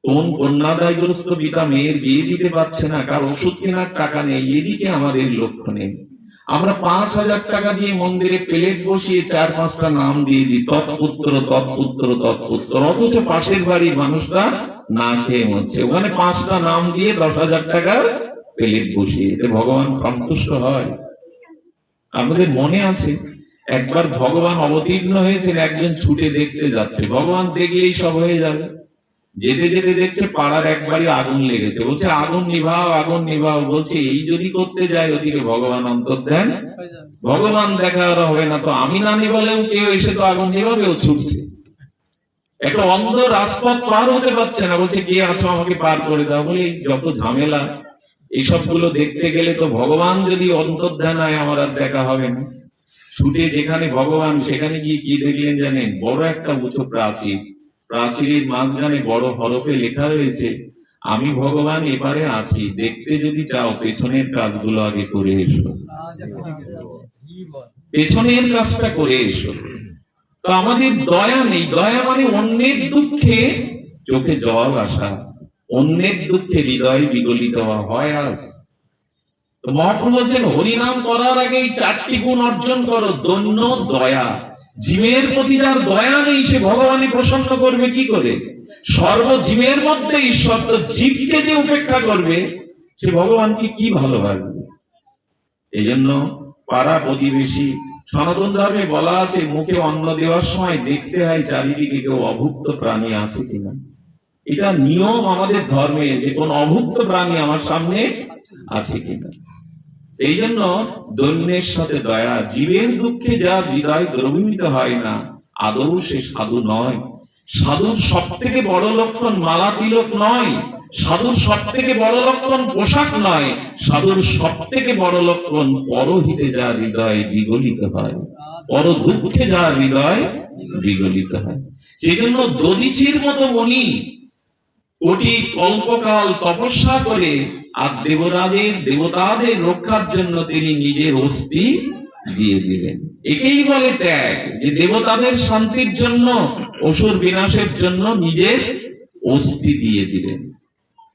কোন কন্যাদায়গ্রস্ত পিতা মেয়ের বিয়ে দিতে পারছে না, কার ওষুধ কেনার টাকা নেই, এদিকে আমাদের লক্ষ্য নেই। আমরা 5,000 টাকা দিয়ে মন্দিরে প্লেট বসিয়ে 4-5টা নাম দিয়ে দিই, তৎপুত্র তৎপুত্র তৎপুত্র, অথচ পাশের বাড়ির মানুষটা না খেয়ে মরছে। ওখানে 5টা নাম দিয়ে 10,000 টাকার প্লেট বসিয়ে, এতে ভগবান সন্তুষ্ট হয়? আমাদের মনে আছে একবার ভগবান অবতীর্ণ হয়েছেন, একজন ছুটে দেখতে যাচ্ছে, ভগবান দেখলেই সব হয়ে যাবে। যেতে যেতে দেখছে পাড়ার একবারই আগুন লেগেছে, বলছে আগুন নিভাও, আগুন নিভাও। বলছে এই যদি করতে যায় ওদিকে ভগবান অন্তর্ধান, ভগবান দেখা হবে না, তো আমি না নিভালেও কেউ এসে তো আগুন নিভাবে, ও ছুটছে। একটা অন্ধ রাজপথ পার হতে পারছে না, বলছে কে আছো আমাকে পার করে দাও। বলে যত ঝামেলা, এইসব গুলো দেখতে গেলে তো ভগবান যদি অন্তর্ধান হয় আমার আর দেখা হবে না। ছুটে যেখানে ভগবান, সেখানে গিয়ে কি দেখলেন জানেন? বড় একটা উঁচু প্রাচীর, প্রাচীরের মাঝখানে বড় হরফে লেখা রয়েছে আমি ভগবান এবারে আছি, দেখতে যদি চাও পেছনের কাজগুলো আগে করে এসো, পেছনের কাজটা করে এসো। তো আমাদের দয়া নেই। দয়া মানে অন্যের দুঃখে চোখে জল আসা, অন্যের দুঃখে হৃদয় বিগলিত হয়। আজ তো মহাপ্রভু বলছেন হরিনাম করার আগে এই 4টি গুণ অর্জন করো। দৈন্য, দয়া। জীবের প্রতি যার দয়া নেই সে ভগবানই প্রসন্ন করবে কি করে? সর্বজীবের মধ্যে ঈশ্বর, তো জীবকে যে উপেক্ষা করবে সে ভগবানকে কি ভালোবাসবে? এই জন্য পাড়া প্রতিবেশী, সনাতন ধর্মে বলা আছে মুখে অন্ন দেওয়ার সময় দেখতে হয় চারিদিকে কেউ অভুক্ত প্রাণী আছে কিনা। এটা নিয়ম আমাদের ধর্মে, যে কোন অভুক্ত প্রাণী আমার সামনে আছে কিনা। এই জন্য দৈন্যের সাথে দয়া। জীবের দুঃখে যার হৃদয় দ্রবীভূত হয় না, আদৌ সে সাধু নয়। সাধুর সব থেকে বড় লক্ষণ মালা তিলক নয়, সাধুর সব থেকে বড় লক্ষণ পোশাক নয়, সাধুর সব থেকে বড় লক্ষণ পরহিতে যার হৃদয় বিগলিত হয়, পর দুঃখে যার হৃদয় বিগলিত হয়। সেই জন্য দধিচির মতো মণি কোটি কল্পকাল তপস্যা করে আর দেবতাদের রক্ষার জন্য তিনি নিজের অস্থি দিয়ে দিলেন। একেই বলে ত্যাগ, যে দেবতাদের শান্তির জন্য, অসুর বিনাশের জন্য নিজের অস্থি দিয়ে দিলেন।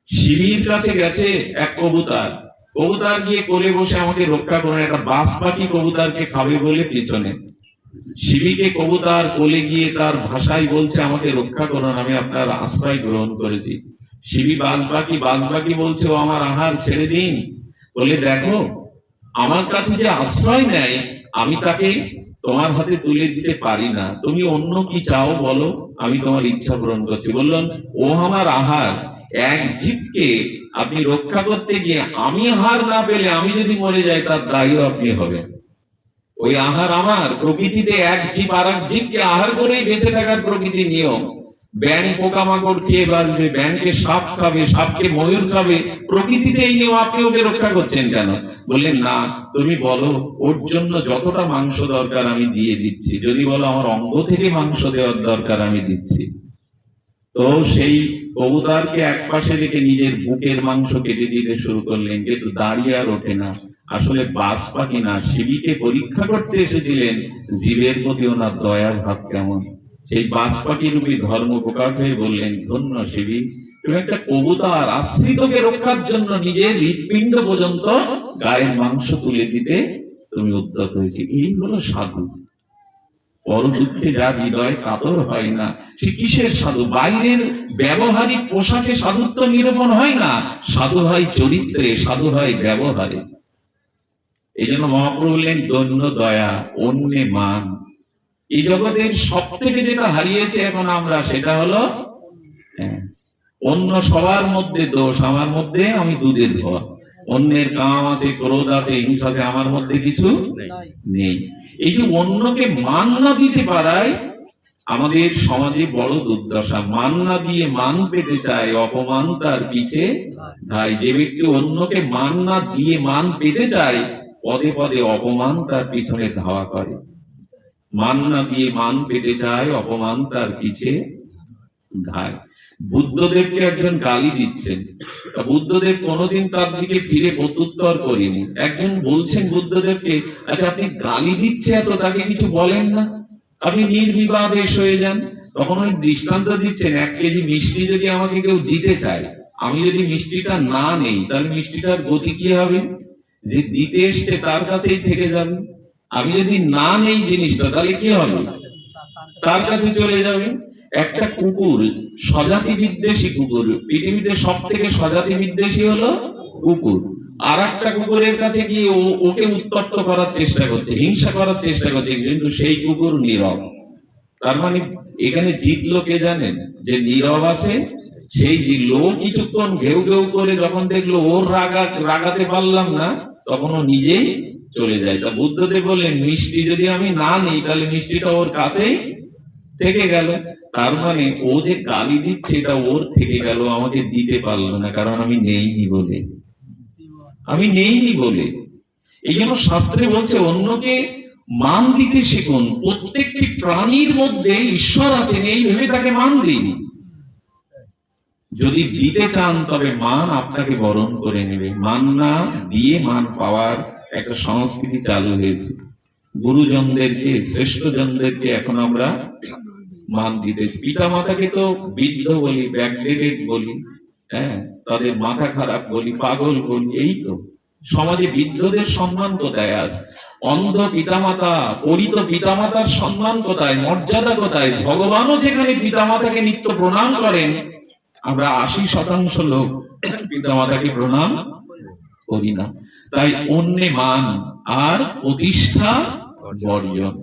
শিবির কাছে গেছে এক কবুতর, কবুতর গিয়ে কোলে বসে আমাকে রক্ষা করেন, একটা বাস পাখি কবুতরকে খাবে বলে পিছনে, শিবিকে কবুতর কোলে গিয়ে তার ভাষায় বলছে, আমাকে রক্ষা করুন, আমি আপনার আশ্রয় গ্রহণ করেছি। শিবি বাজবাকি বলছে, ও আমার আহার ছেড়ে দিন। বলে, দেখো আমার কাছে যে আশ্রয় নেয় আমি তাকে তোমার হাতে তুলে দিতে পারি না, তুমি অন্য কি চাও বলো, আমি তোমার ইচ্ছা পূরণ করছি। বললেন, ও আমার আহার, এক জীবকে আপনি রক্ষা করতে গিয়ে আমি আহার না পেলে আমি যদি মরে যাই তার দায়ও আপনি হবেন। ওই আহার আমার, প্রকৃতিতে এক জীব আর এক জীবকে আহার করেই বেঁচে থাকার প্রকৃতির নিয়ম। ব্যাঙ পোকামাকড় খেয়ে বাঁচবে, ব্যাঙকে সাপ খাবে, সাপকে ময়ূর খাবে, প্রকৃতিতে এই নিয়ম, আপনি ওকে রক্ষা করছেন কেন? বললেন, না তুমি বলো ওর জন্য যতটা মাংস দরকার আমি দিয়ে দিচ্ছি, যদি বলো আমার অঙ্গ থেকে মাংস দেওয়ার দরকার আমি দিচ্ছি। তো সেই কবুতরকে এক পাশে রেখে নিজের বুকের মাংস কেটে দিতে শুরু করলেন, কিন্তু দাঁড়িয়ে আর ওঠে না। আসলে বাজ পাখি না, শিবিকে পরীক্ষা করতে এসেছিলেন জীবের প্রতি ওনার দয়ার ভাব কেমন। সেই বাজ পাখি রূপী ধর্ম প্রকাশ হয়ে বললেন, ধন্য শিবি, তুমি একটা কবুতর আশ্রিতকে রক্ষার জন্য নিজের হৃৎপিণ্ড পর্যন্ত গায়ের মাংস তুলে দিতে তুমি উদ্যত হয়েছে। এই হলো সাধু। পর দুঃখে যার হৃদয় কাতর হয় না, সে কিসের সাধু? বাইরের ব্যবহারিক পোশাকে সাধুত্ব নিরূপণ হয় না, সাধু হয় চরিত্রে, সাধু হয় ব্যবহারে। এই জন্য মহাপ্রভু বললেন, দৈন্য দয়া, অন্যে মান। এই জগতের সব থেকে যেটা হারিয়েছে এখন আমরা, সেটা হলো অন্য সবার মধ্যে দোষ, আমার মধ্যে আমি দুধের ধোয়া। অন্যের কাম আছে, ক্রোধ আছে, হিংসা আছে, আমার মধ্যে কিছু নেই। এই যে অন্যকে মান না দিতে পারায় আমাদের সমাজে বড় দুর্দশা। মান না দিয়ে মান পেতে চায়, অপমান তার পিছে ধায়। যে ব্যক্তি অন্যকে মান না দিয়ে মান পেতে চায়, পদে পদে অপমান তার পিছনে ধাওয়া করে। মান না দিয়ে মান পেতে চায়, অপমান তার পিছে ধায়। বুদ্ধদেবকে একজন গালি দিচ্ছেন, বুদ্ধদেব কোনোদিন তার দিকে ফিরে প্রত্যুত্তর করেনি। একজন বলছেন বুদ্ধদেবকে, আচ্ছা আপনি গালি দিচ্ছে এত, তাকে কিছু বলেন না, আপনি নির্বিবাদে হয়ে যান। তখন ওই দৃষ্টান্ত দিচ্ছেন, 1 কেজি মিষ্টি যদি আমাকে কেউ দিতে চায়, আমি যদি মিষ্টিটা না নেই, তাহলে মিষ্টিটার গতি কি হবে? যে দিতে এসছে তার কাছেই থেকে যাবে। আমি যদি না নেই জিনিসটা, তাহলে কি হবে? তার কাছে চলে যাবে। একটা কুকুর, স্বজাতি বিদ্বেষী কুকুর, পৃথিবীতে সব থেকে স্বজাতি বিদ্বেষী হলো কুকুর। আর একটা কুকুরের কাছে গিয়ে ওকে উত্তপ্ত করার চেষ্টা করছে, হিংসা করার চেষ্টা করছে, কিন্তু সেই কুকুর নীরব। তার মানে এখানে জিতলো কে জানেন? যে নীরব আছে সেই জিতলো। ও কিছুক্ষণ ঘেউ ঘেউ করে যখন দেখলো ওর রাগাতে পারলাম না, তখন ও নিজেই চলে যায়। তা বুদ্ধদেব বললেন, মিষ্টি যদি আমি না নিই, তাহলে মিষ্টিটা ওর কাছেই থেকে গেল। তার মানে ও যে গালি দিচ্ছে এটা ওর থেকে গেল, আমাকে দিতে পারলো না, কারণ আমি নেইনি বলে। আমি নেইনি বলে। এই জন্য শাস্ত্রে বলছে, অন্যকে মান দিতে শিখুন। প্রত্যেকটি প্রাণীর মধ্যে ঈশ্বর আছেন, এই ভেবে তাকে মান দিন। যদি দিতে চান তবে মান আপনাকে বরণ করে নেবে। মান না দিয়ে মান পাওয়ার একটা সংস্কৃতি চালু হয়েছে। গুরুজনদেরকে, শ্রেষ্ঠজনদেরকে এখন আমরা মান দিতে, পিতা মাতাকে তো বৃদ্ধ বলি, ব্যাকডেটেড বলি, হ্যাঁ, তাদের মাথা খারাপ বলি, পাগল বলি। এই তো সমাজে বৃদ্ধদের সম্মান কোথায়? আজ অন্ধ পিতামাতা, পরিত পিতামাতার সম্মান কোথায়, মর্যাদা কোথায়? ভগবানও যেখানে পিতামাতাকে নিত্য প্রণাম করেন, আমরা 80% লোক পিতামাতাকে প্রণাম করি না। তাই অন্যে মান আর প্রতিষ্ঠা বর্জন।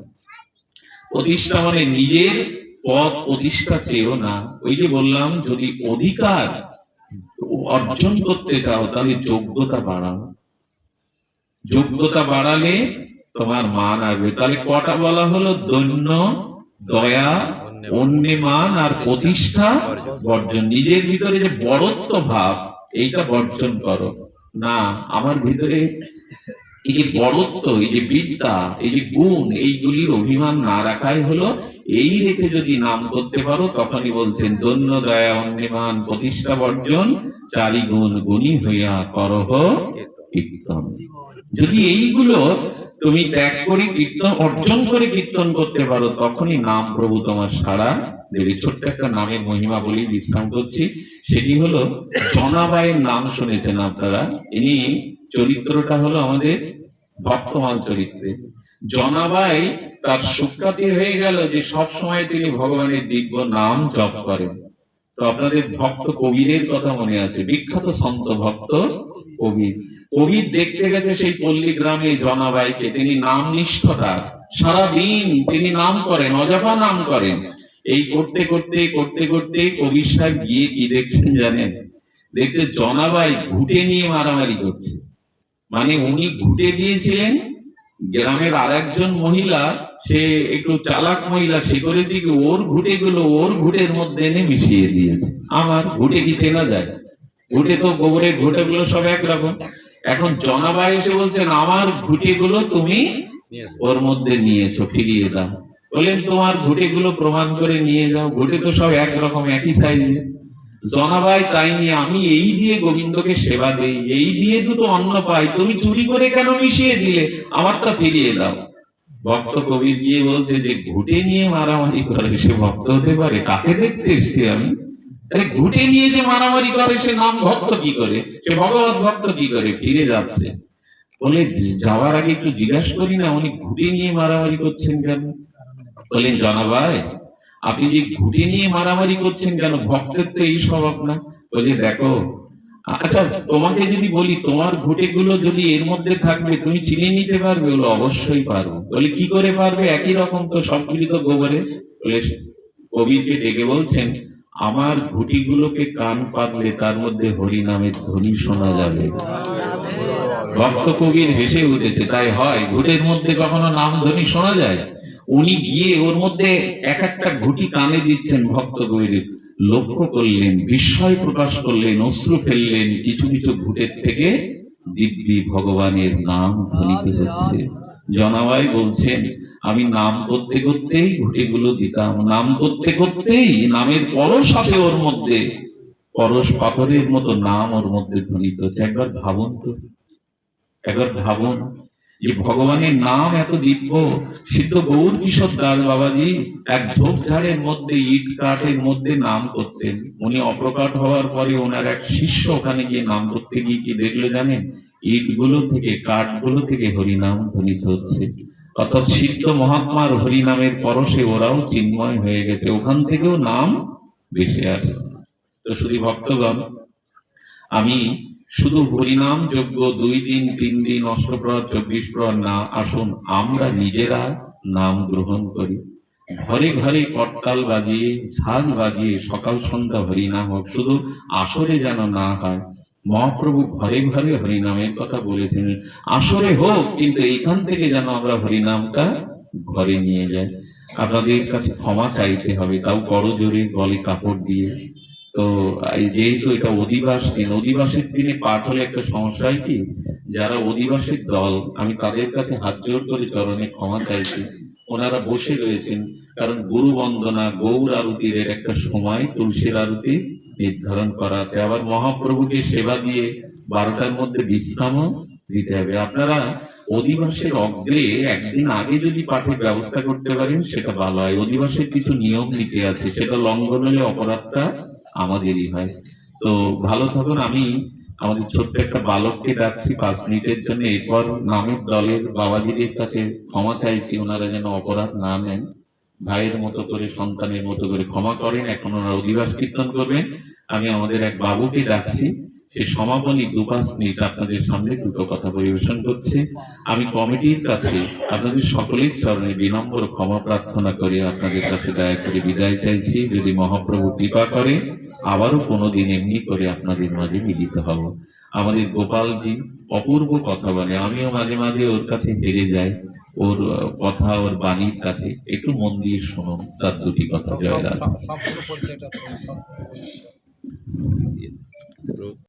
প্রতিষ্ঠা মানে নিজের পদ প্রতিষ্ঠা চেয়েও না। ওই যে বললাম, যদি অধিকার অর্জন করতে চাও তাহলে যোগ্যতা বাড়াও। যোগ্যতা বাড়ালে তোমার মান আসবে। তাহলে কটা বলা হলো? দৈন্য দয়া, অন্যে মান আর প্রতিষ্ঠা বর্জন। নিজের ভিতরে যে বড়ত্ব ভাব, এইটা বর্জন করো। না, আমার ভিতরে এই যে বড়ত্ব, এই যে বিদ্যা, এই যে গুণ, এইগুলির অভিমান না রাখাই হলো। এই রেখে যদি নাম করতে পারো, তখনই বলছেন, দৈন্য দয়া, অন্যমান, প্রতিষ্ঠা বর্জন, 4 গুণ গুণী হইয়া করহ কীর্তন। যদি এইগুলো তুমি ত্যাগ করে কীর্তন অর্জন করে কীর্তন করতে পারো, তখনই নাম প্রভু তোমার সাড়া দেবে। ছোট্ট একটা নামের মহিমা বলি, বিশ্রাম করছি। সেটি হলো জনাবাইয়ের নাম শুনেছেন আপনারা। ইনি চরিত্রটা হলো আমাদের ভক্তমাল চরিত্রে। জনাবাই তার সুখ্যাতি হয়ে গেল যে সব সময় তিনি ভগবানের দিব্য নাম জপ করেন। তো আপনাদের ভক্ত কবিরের কথা মনে আছে, বিখ্যাত সন্ত ভক্ত কবির। কবির দেখতে গেছে সেই পল্লী গ্রামে জনাবাইকে, তিনি নাম নিষ্ঠতা, সারাদিন তিনি নাম করেন, অজপা নাম করেন। এই করতে করতে করতে করতে কবির সাহেব গিয়ে কি দেখছেন জানেন? দেখছে জনাবাই ঘুটে নিয়ে মারামারি করছে। মানে উনি ঘুটে দিয়েছিলেন, গ্রামের আর একজন মহিলা, সে একটু চালাক মহিলা, সে করেছে কি ওর ঘুটে গুলো ওর ঘুটের মধ্যে এনে মিশিয়ে দিয়েছে। আমার ঘুটে কি চেনা যায়? ঘুটে তো গোবরের ঘুটে গুলো সব একরকম। এখন জনাবাই এসে বলছেন আমার ঘুটে গুলো তুমি ওর মধ্যে নিয়েছো, ফিরিয়ে দাও। বললেন তোমার ঘুটে গুলো প্রমাণ করে নিয়ে যাও, ঘুটে তো সব একরকম, একই সাইজে। জনাবাই তাই নিয়ে, আমি এই দিয়ে গোবিন্দকে সেবা দেই, এই দিয়ে দুটো অন্ন পাই, তুমি চুরি করে কেন মিশিয়ে দিলে? আমারটা ফিরিয়ে দাও। ভক্ত কবির গিয়ে বলছে যে ঘুটে নিয়ে মারামারি করে সে ভক্ত হতে পারে? কাকে দেখতে এসছি আমি? আরে ঘুটে নিয়ে যে মারামারি করে সে নাম ভক্ত কি করে, সে ভগবত ভক্ত কি করে? ফিরে যাচ্ছে। বলে যাওয়ার আগে একটু জিজ্ঞাসা করি না উনি ঘুটে নিয়ে মারামারি করছেন কেন? বললেন জনাবাই আপনি যে ঘুটে নিয়ে মারামারি করছেন কেন? ভক্তের তো এই স্বভাব না। বলে দেখো, আচ্ছা তোমাকে যদি বলি তোমার ঘুটে গুলো যদি এর মধ্যে থাকবে তুমি চিনে নিতে পারবে? বলে অবশ্যই পারবো। বলে কি করে পারবে? একই রকম তো, সবগুলি তো গোবরে। বলে কবিরকে ডেকে বলছেন আমার ঘুটি গুলোকে কান পাতলে তার মধ্যে হরি নামের ধ্বনি শোনা যাবে। ভক্ত কবির হেসে উঠেছে, তাই হয়? ঘুটের মধ্যে কখনো নাম ধ্বনি শোনা যায়? উনি গিয়ে ওর মধ্যে এক একটা ঘুটি কানে দিচ্ছেন। ভক্ত কবির লক্ষ্য করলেন, বিস্ময় প্রকাশ করলেন, অশ্রু ফেললেন, কিছু কিছু ঘুটের থেকে দিব্যি ভগবানের নাম ধ্বনিত হচ্ছে। জনাবাই বলছেন আমি নাম করতে করতেই ঘুটেগুলো দিতাম, নাম করতে করতেই নামের পরশ আছে ওর মধ্যে, পরশ পাথরের মতো নাম ওর মধ্যে ধ্বনিত হচ্ছে। একবার ভাবুন তো, একবার ভাবুন যে ভগবানের নাম এত দিব্য। সিদ্ধ গৌর কিশোর দাস বাবাজি এক ঝোপঝাড়ের মধ্যে, ইট কাঠের মধ্যে নাম করতেন। উনি অপ্রকট হওয়ার পরে ওনার এক শিষ্য ওখানে গিয়ে নাম করতে গিয়ে কি দেখলো জানেন? ইট গুলো থেকে, কাঠ গুলো থেকে হরিনাম ধ্বনিত হচ্ছে। অর্থাৎ সিদ্ধ মহাত্মার হরিনামের পরশে ওরাও চিন্ময় হয়ে গেছে, ওখান থেকেও নাম ভেসে আসে। তো শুধু ভক্তগণ, আমি শুধু হরিনাম যজ্ঞ 2 দিন 3 দিন অষ্টপ্রহর 24 প্রহর না, আসুন আমরা নিজেরা নাম গ্রহণ করি। ঘরে ঘরে করতাল বাজিয়ে, ঝাল বাজিয়ে সকাল সন্ধ্যা হরিনাম হোক। শুধু আসরে যেন না হয়। মহাপ্রভু ঘরে ঘরে হরিনামের কথা বলেছেন, আসরে হোক, কিন্তু এখান থেকে যেন আমরা হরিনামটা ঘরে নিয়ে যাই। আপনাদের কাছে ক্ষমা চাইতে হবে, তাও বড় জোরে গলে কাপড় দিয়ে। তো যেহেতু এটা অধিবাস দিন, অধিবাসের দিনে পাঠ হলে একটা সমস্যা কি, যারা অধিবাসের দল, আমি তাদের কাছে হাত জোর করে চরণে ক্ষমা চাইছি। ওনারা বসে রয়েছেন, কারণ গুরু বন্দনা গৌর আরতির একটা সময় তুলসীর আরতি নির্ধারণ করা আছে। আবার মহাপ্রভুকে সেবা দিয়ে 12টার মধ্যে বিশ্রামও দিতে হবে। আপনারা অধিবাসের অগ্রে একদিন আগে যদি পাঠের ব্যবস্থা করতে পারেন সেটা ভালো হয়। অধিবাসের কিছু নিয়ম নীতি আছে, সেটা লঙ্ঘন হলে অপরাধটা আমাদেরই হয়। তো ভালো থাকুন। আমি আমাদের ছোট্ট একটা বালককে ডাকছি 5 মিনিটের জন্য, এরপর নামের দলের বাবাজিদের কাছে ক্ষমা চাইছি, ওনারা যেন অপরাধ না নেন, ভাইয়ের মতো করে, সন্তানের মতো করে ক্ষমা করেন। এখন ওনারা অধিবাস কীর্তন করবেন। আমি আমাদের এক বাবুকে ডাকছি, সে সমাপনী 2-5 মিনিট আপনাদের সামনে দুটো কথা পরিবেশন করছে। আমি কমিটির কাছে আপনাদের সকলের চরণে বিনম্র ক্ষমা প্রার্থনা করে আপনাদের কাছে দয়া করে বিদায় চাইছি। যদি মহাপ্রভু কৃপা করে আবারও কোনোদিন এমনি করে আপনাদের মাঝে মিলিত হব। আমাদের গোপালজি অপূর্ব কথা বলে, আমিও মাঝে মাঝে ওর কাছে হেরে যাই, ওর কথা, ওর বাণীর কাছে। একটু মন দিয়ে শুনুন তার দুটি কথা। জয় রাধা।